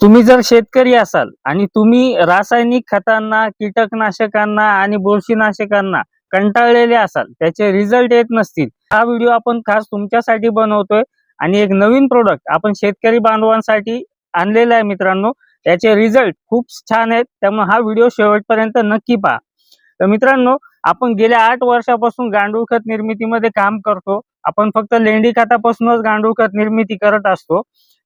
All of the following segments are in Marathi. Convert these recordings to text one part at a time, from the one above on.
तुम्ही जर शेतकरी असाल आणि तुम्ही रासायनिक खतांना, कीटकनाशकांना आणि बुरशीनाशकांना कंटाळलेले असाल, त्याचे रिझल्ट येत नसतील, हा व्हिडिओ आपण खास तुमच्यासाठी बनवतोय आणि एक नवीन प्रोडक्ट आपण शेतकरी बांधवांसाठी आणलेला आहे मित्रांनो. त्याचे रिझल्ट खूप छान आहेत, त्यामुळे हा व्हिडिओ शेवटपर्यंत नक्की पहा. तर मित्रांनो, आपण गेल्या 8 वर्षापासून गांडूळ खत निर्मितीमध्ये काम करतो. आपण फक्त लेंडी खतापासूनच गांडूळ खत निर्मिती करत असतो.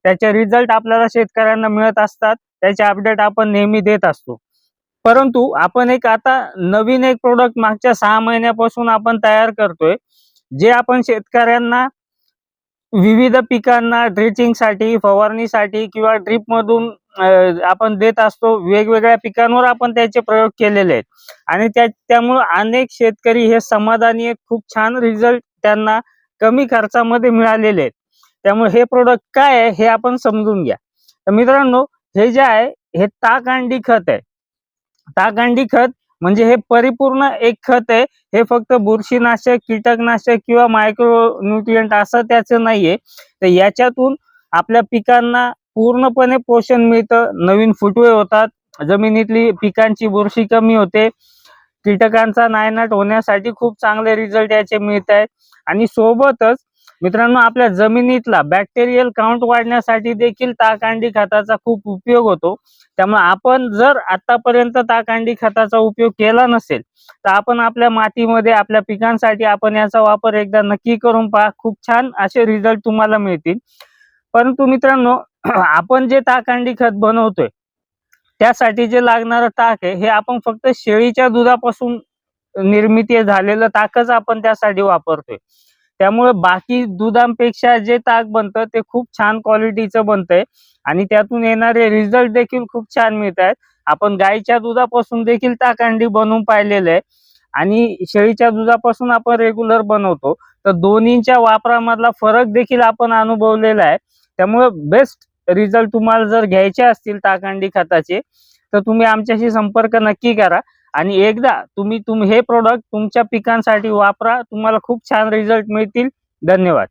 त्याचे रिझल्ट आपल्याला शेतकऱ्यांना मिळत असतात. त्याचे अपडेट आपण नेहमी देत असतो. परंतु आपण आता नवीन एक प्रोडक्ट मागच्या 6 महिन्यापासून आपण तयार करतोय, जे आपण शेतकऱ्यांना विविध पिकांना ड्रिचिंगसाठी, फवारणीसाठी किंवा ड्रिपमधून आपण देत असतो. वेगवेगळ्या पिकांवर आपण त्याचे प्रयोग केलेले आहेत आणि त्यामुळे अनेक शेतकरी हे समाधानी आहेत. खूप छान रिझल्ट त्यांना कमी खर्चामध्ये मिळालेले आहेत. त्यामुळे हे प्रोडक्ट काय आहे हे आपण समजून घ्या. तर मित्रांनो, हे जे आहे हे ताकअंडी खत आहे. ताकअंडी खत म्हणजे हे परिपूर्ण एक खत आहे. हे फक्त बुरशीनाशक, कीटकनाशक किंवा मायक्रो न्यूट्रिएंट असं त्याचं नाहीये. तर याच्यातून आपल्या पिकांना पूर्णपणे पोषण मिळतं, नवीन फुटवे होतात, जमिनीतली पिकांची बुरशी कमी होते, कीटकांचा नायनाट होण्यासाठी खूप चांगले रिझल्ट याचे मिळत आहेत आणि सोबतच मित्रांनो आपल्या जमिनीतला बॅक्टेरियल काउंट वाढण्यासाठी देखील ताकअंडी खताचा खूप उपयोग होतो. त्यामुळे आपण जर आतापर्यंत ताकअंडी खताचा उपयोग केला नसेल तर आपण आपल्या मातीमध्ये आपल्या पिकांसाठी आपण याचा वापर एकदा नक्की करून पहा. खूप छान असे रिझल्ट तुम्हाला मिळतील. परंतु मित्रांनो, आपण जे ताकअंडी खत बनवतोय त्यासाठी जे लागणारं ताक आहे हे आपण फक्त शेळीच्या दुधापासून निर्मिती झालेलं ताकच आपण त्यासाठी वापरतोय. त्यामुळे बाकी दुधांपेक्षा जे ताक बनतं ते खूप छान क्वालिटीचं बनतंय आणि त्यातून येणारे रिझल्ट देखील खूप छान मिळत आहेत. आपण गाईच्या दुधापासून देखील ताकअंडी बनवून पाहिलेलं आहे आणि शेळीच्या दुधापासून आपण रेग्युलर बनवतो. तर दोन्हींच्या वापरामधला फरक देखील आपण अनुभवलेला आहे. त्यामुळे बेस्ट रिझल्ट तुम्हाला जर घ्यायचे असतील ताकअंडी खताचे तर तुम्ही आमच्याशी संपर्क नक्की करा आणि एकदा तुम्ही हे प्रोडक्ट तुमच्या पिकांसाठी वापरा. तुम्हाला खूप छान रिझल्ट मिळतील. धन्यवाद.